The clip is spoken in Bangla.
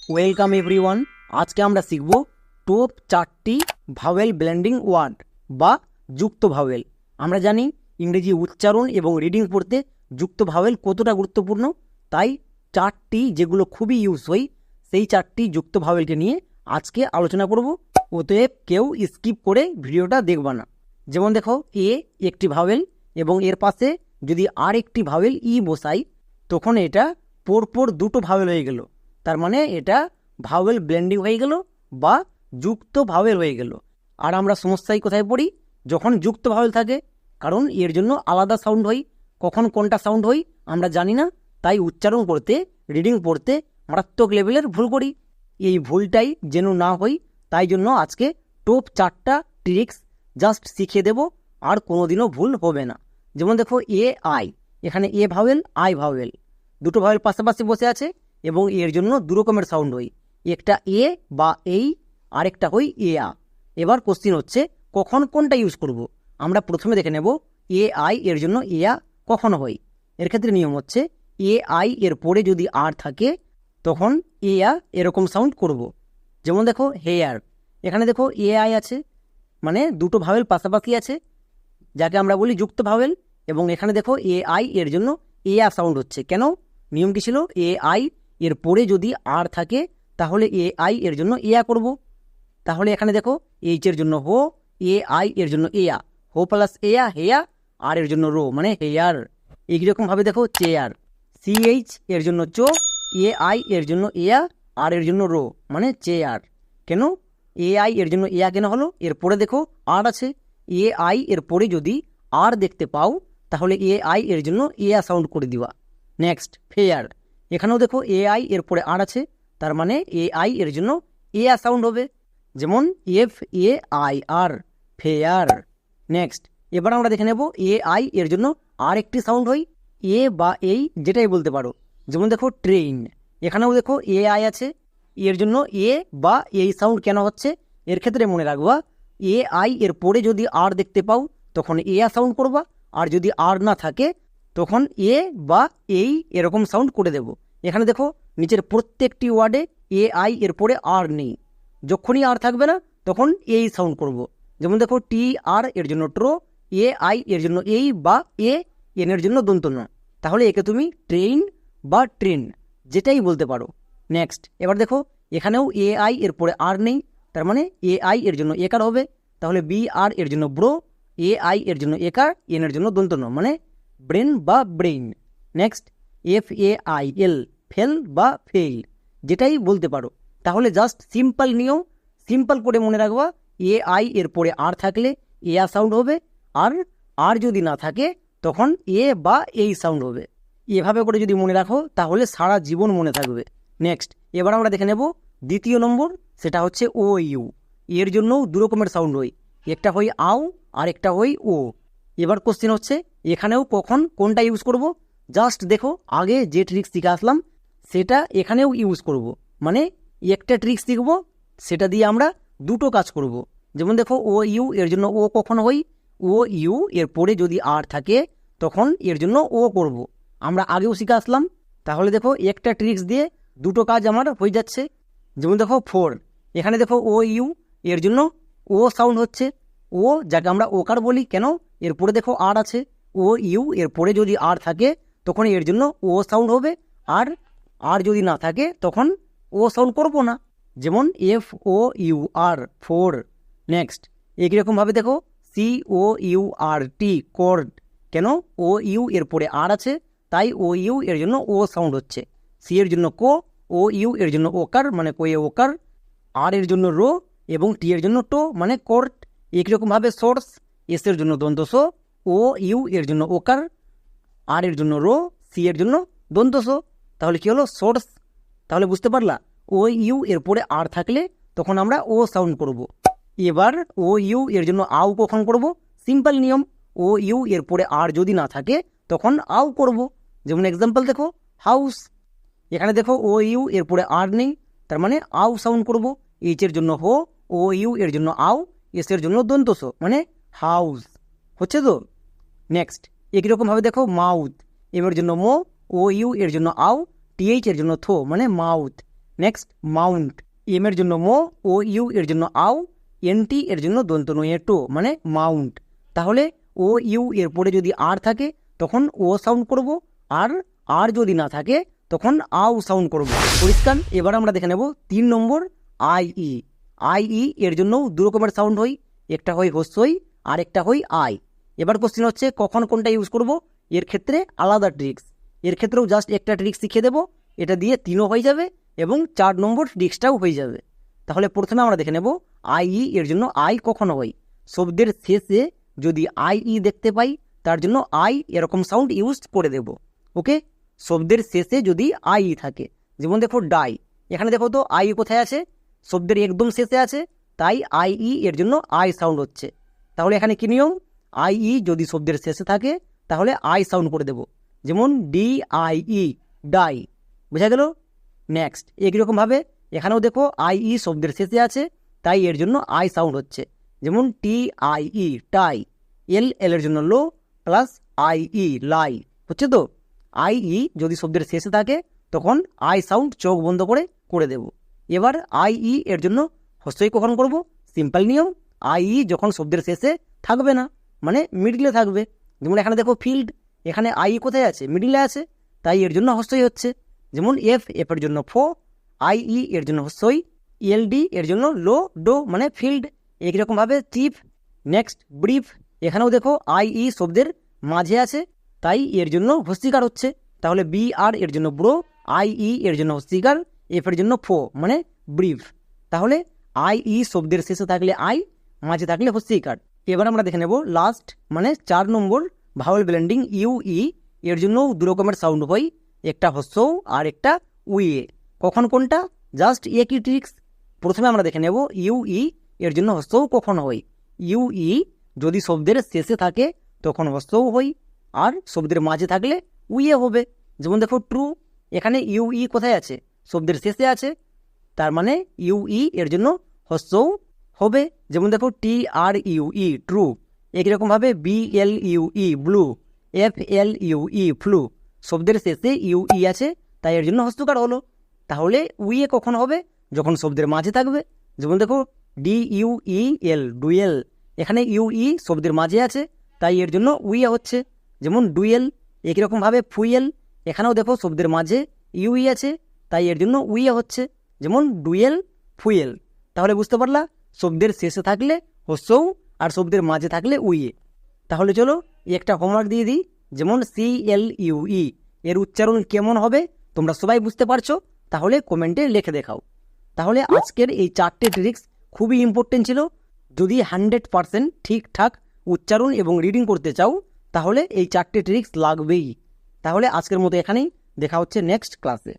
Welcome everyone. আজকে আমরা শিখব টপ 4টি ভাওয়েল ব্লেন্ডিং ওয়ার্ড বা যুক্ত ভাওয়েল। আমরা জানি ইংরেজি উচ্চারণ এবং রিডিং পড়তে যুক্ত ভাওয়েল কতটা গুরুত্বপূর্ণ, তাই 4টি যেগুলো খুবই ইউজ হয় সেই 4টি যুক্ত ভাওয়েলকে নিয়ে আজকে আলোচনা করব। অতএব কেউ স্কিপ করে ভিডিওটা দেখবা না। যেমন দেখো, এ একটি ভাওয়েল এবং এর পাশে যদি আর একটি ভাওয়েল ই বসাই তখন এটা পরপর দুটো ভাওয়েল হয়ে গেল, তার মানে এটা ভাওয়েল ব্লেন্ডিং হয়ে গেল বা যুক্ত ভাওয়েল হয়ে গেল। আর আমরা সমস্যায় কোথায় পড়ি? যখন যুক্ত ভাওয়েল থাকে, কারণ এর জন্য আলাদা সাউন্ড হয়। কখন কোনটা সাউন্ড হয় আমরা জানি না, তাই উচ্চারণ করতে রিডিং পড়তে মারাত্মক লেভেলের ভুল করি। এই ভুলটাই যেন না হয় তাই জন্য আজকে টপ 4টা ট্রিক্স জাস্ট শিখিয়ে দেব, আর কোনোদিনও ভুল হবে না। যেমন দেখো, এ আই, এখানে এ ভাওয়েল আই ভাওয়েল, দুটো ভাওয়েল পাশাপাশি বসে আছে এবং এর জন্য দু রকমের সাউন্ড হয়, একটা এ বা এই, আরেকটা হই এ আ। এবার কোশ্চিন হচ্ছে কখন কোনটা ইউজ করব। আমরা প্রথমে দেখে নেব এ আই এর জন্য এ আ কখন হয়। এর ক্ষেত্রে নিয়ম হচ্ছে এ আই এর পরে যদি আর থাকে তখন এ আ এরকম সাউন্ড করব। যেমন দেখো, হেয়ার, এখানে দেখো এ আই আছে, মানে দুটো ভাওয়েল পাশাপাশি আছে যাকে আমরা বলি যুক্ত ভাওয়েল, এবং এখানে দেখো এ আই এর জন্য এ আ সাউন্ড হচ্ছে। কেন? নিয়ম কি ছিল? এ আই এর পরে যদি আর থাকে তাহলে এ আই এর জন্য এ আ করব। তাহলে এখানে দেখো, এইচ এর জন্য হো, এ আই এর জন্য এ আ, হো প্লাস এ আ হেয়া, আর এর জন্য রো মানে হেয়ার। এইরকম ভাবে দেখো, চেয়ার, সি এইচ এর জন্য চো, এ আই এর জন্য এ আ, আর এর জন্য রো মানে চেয়ার। কেন এ আই এর জন্য এ আ কেন হলো? এর পরে দেখো আর আছে, এ আই এর পরে যদি আর দেখতে পাও তাহলে এ আই এর জন্য এ আ সাউন্ড করে দিবা। নেক্সট, ফেয়ার, এখানেও দেখো এ আই এর পরে আর আছে, তার মানে এ আই এর জন্য এ আ সাউন্ড হবে। যেমন F A I R, fair. Next, এবার আমরা দেখে নেব এ আই এর জন্য আর একটি সাউন্ড হয়, এ বা এই যেটাই বলতে পারো। যেমন দেখো, ট্রেন, এখানেও দেখো এ আই আছে, এর জন্য এ বা এই সাউন্ড কেন হচ্ছে? এর ক্ষেত্রে মনে রাখবা, এ আই এর পরে যদি আর দেখতে পাও তখন এ আ সাউন্ড করবা, আর যদি আর না থাকে তখন এ বা এই এরকম সাউন্ড করে দেব। এখানে দেখো নিচের প্রত্যেকটি ওয়ার্ডে এ আই এর পরে আর নেই, যখনই আর থাকবে না তখন এই সাউন্ড করব। যেমন দেখো, টি আর এর জন্য ট্রো, এ আই এর জন্য এই বা এ, এন এর জন্য দন্ত ন, তাহলে একে তুমি ট্রেন বা ট্রেন যেটাই বলতে পারো। নেক্সট, এবার দেখো এখানেও এ আই এর পরে আর নেই, তার মানে এ আই এর জন্য একার হবে, তাহলে বি আর এর জন্য ব্রো, এ আই এর জন্য একার, এন এর জন্য দন্ত ন মানে ব্রেন বা brain. Next, F A I L, fail বা ফেইল যেটাই বলতে পারো। তাহলে জাস্ট সিম্পল নিয়ম, সিম্পল করে মনে রাখবা, এ আই এর পরে আর থাকলে এ আ সাউন্ড হবে, আর আর যদি না থাকে তখন এ বা এই সাউন্ড হবে। এভাবে করে যদি মনে রাখো তাহলে সারা জীবন মনে থাকবে। নেক্সট, এবার আমরা দেখে নেব দ্বিতীয় নম্বর, সেটা হচ্ছে ও ইউ। এর জন্যও দু রকমের সাউন্ড হয়, একটা হয় আও আর একটা হয় ও। এবার কোশ্চেন হচ্ছে এখানেও কখন কোনটা ইউজ করব। জাস্ট দেখো, আগে যে ট্রিক্স শিখে আসলাম সেটা এখানেও ইউজ করব, মানে একটা ট্রিক্স শিখবো সেটা দিয়ে আমরা দুটো কাজ করব। যেমন দেখো, ও ইউ এর জন্য ও কখন হয়? ও ইউ এর পরে যদি আর থাকে তখন এর জন্য ও করব, আমরা আগেও শিখে আসলাম। তাহলে দেখো একটা ট্রিক্স দিয়ে দুটো কাজ আমার হয়ে যাচ্ছে। যেমন দেখো, ফোর, এখানে দেখো ও ইউ এর জন্য ও সাউন্ড হচ্ছে, ও যাকে আমরা ওকার বলি। কেন? এরপরে দেখো আর আছে, ও ইউ এর পরে যদি আর থাকে তখন এর জন্য ও সাউন্ড হবে, আর আর যদি না থাকে তখন ও সাউন্ড করবো না। যেমন F O U R, four. Next, একইরকমভাবে দেখো C O U R T, court. কেন? ও ইউ এর পরে আর আছে, তাই ও ইউ এর জন্য ও সাউন্ড হচ্ছে। সি এর জন্য কো, ও ইউ এর জন্য ওকার মানে কোয়ে ওকার, আর এর জন্য রো, এবং টি এর জন্য টো মানে কোর্ট। একইরকমভাবে সোর্স, এস এর জন্য দন্তস, ও ইউ এর জন্য ওকার, আর এর জন্য রো, সি এর জন্য দন্তস। তাহলে কি হলো? সোর্স। তাহলে বুঝতে পারলা, ও ইউ এর পরে আর থাকলে তখন আমরা ও সাউন্ড করব। এবার ও ইউ এর জন্য আও কখন করব? সিম্পল নিয়ম, ও ইউ এর পরে আর যদি না থাকে তখন আও করব। যেমন এক্সাম্পল দেখো, হাউস, এখানে দেখো ও ইউ এর পরে আর নেই, তার মানে আও সাউন্ড করব। এইচ এর জন্য হো, ও ইউ এর জন্য আও, এস এর জন্য দন্তস মানে হাউস। হচ্ছে তো? নেক্সট, একইরকমভাবে দেখো মাউথ, এম এর জন্য মো, ও ইউ এর জন্য আও, টিএইচ এর জন্য থো মানে মাউথ। নেক্সট মাউন্ট, এম এর জন্য মো, ও ইউ এর জন্য আও, এনটি এর জন্য দন্ত নয়ে টো, মানে মাউন্ট। তাহলে ও ইউ এর পরে যদি আর থাকে তখন ও সাউন্ড করব, আর আর যদি না থাকে তখন আও সাউন্ড করব। পরিষ্কার? এবার আমরা দেখে নেব 3 নম্বর আই ই। আই ই এর জন্য দু রকমের সাউন্ড হয়, একটা হয় হস্যই আর একটা হয় আই। এবার কোশ্চেন হচ্ছে কখন কোনটা ইউজ করব। এর ক্ষেত্রে আলাদা ট্রিক্স, এর ক্ষেত্রেও জাস্ট একটা ট্রিক্স শিখিয়ে দেবো, এটা দিয়ে 3ও হয়ে যাবে এবং 4 নম্বর ট্রিক্সটাও হয়ে যাবে। তাহলে প্রথমে আমরা দেখে নেব আই ই এর জন্য আই কখন হয়। শব্দের শেষে যদি আই ই দেখতে পাই তার জন্য আই এরকম সাউন্ড ইউজ করে দেব। ওকে, শব্দের শেষে যদি আই ই থাকে, যেমন দেখো ডাই, এখানে দেখো তো আই কোথায় আছে, শব্দের একদম শেষে আছে, তাই আই ই এর জন্য আই সাউন্ড হচ্ছে। তাহলে এখানে কি নিয়ম, আই ই যদি শব্দের শেষে থাকে তাহলে আই সাউন্ড করে দেব, যেমন ডি আই ই, ডাই। বোঝা গেল? নেক্সট একইরকমভাবে এখানেও দেখো আই ই শব্দের শেষে আছে, তাই এর জন্য আই সাউন্ড হচ্ছে, যেমন টি আই ই, টাই। এল এর জন্য লো, প্লাস আই ই, লাই। হচ্ছে তো? আই ই যদি শব্দের শেষে থাকে তখন আই সাউন্ড চোখ বন্ধ করে করে দেব। এবার আই ই এর জন্য হস্যই কখন করব, সিম্পল নিয়ম, আই ই যখন শব্দের শেষে থাকবে না, মানে মিডলে থাকবে। যেমন এখানে দেখো ফিল্ড, এখানে আই ই কোথায় আছে, মিডলে আছে, তাই এর জন্য হস্যই হচ্ছে। যেমন এফ এর জন্য ফো, আই ই এর জন্য হস্যই, এল ডি এর জন্য লো, ডো, মানে ফিল্ড। একইরকমভাবে চিফ। নেক্সট ব্রিফ, এখানেও দেখো আই ই শব্দের মাঝে আছে, তাই এর জন্য হস্যিকার হচ্ছে। তাহলে বি আর এর জন্য ব্রো, আই ই এর জন্য হস্যিকার, এফ এর জন্য ফো, মানে ব্রিফ। তাহলে আই ই শব্দের শেষে থাকলে আই, মাঝে থাকলে হস্যিকার। এবার আমরা দেখে নেব লাস্ট মানে 4 নম্বর ভাওয়েল ব্লেন্ডিং ইউ ই। এর জন্য দু রকমের সাউন্ড হয়, একটা হস্য আর একটা উইয়ে। কখন কোনটা, জাস্ট একই ট্রিক্স। প্রথমে আমরা দেখে নেব ইউ ই এর জন্য হস্যও কখন হয়। ইউ ই যদি শব্দের শেষে থাকে তখন হস্যও হয়, আর শব্দের মাঝে থাকলে উইয়ে হবে। যেমন দেখো ট্রু, এখানে ইউ ই কোথায় আছে, শব্দের শেষে আছে, তার মানে ইউ ই এর জন্য হস্যও হবে। যেমন দেখো T R U E, true. একইরকমভাবে B L U E, blue, F L U E, flu. শব্দের শেষে ইউ ই আছে, তাই এর জন্য হস্তকার হলো। তাহলে উইয়ে কখন হবে, যখন শব্দের মাঝে থাকবে। যেমন দেখো ডি ইউ ই এল, ডুয়েল, এখানে ইউ ই শব্দের মাঝে আছে, তাই এর জন্য উইয়ে হচ্ছে, যেমন ডুয়েল। একইরকমভাবে ফুয়েল, এখানেও দেখো শব্দের মাঝে ইউ ই আছে, তাই এর জন্য উইয়ে হচ্ছে, যেমন ডুয়েল, ফুয়েল। তাহলে বুঝতে পারলা, শব্দের শেষে থাকলে হস্যও আর শব্দের মাঝে থাকলে উইয়ে। তাহলে চলো একটা হোমওয়ার্ক দিয়ে দিই, যেমন সি এল ইউ ই এর উচ্চারণ কেমন হবে তোমরা সবাই বুঝতে পারছো, তাহলে কমেন্টে লিখে দেখাও। তাহলে আজকের এই 4টে ট্রিক্স খুবই ইম্পর্টেন্ট ছিল। যদি 100% ঠিকঠাক উচ্চারণ এবং রিডিং করতে চাও তাহলে এই 4টে ট্রিক্স লাগবেই। তাহলে আজকের মতো এখানেই, দেখা হচ্ছে নেক্সট ক্লাসে।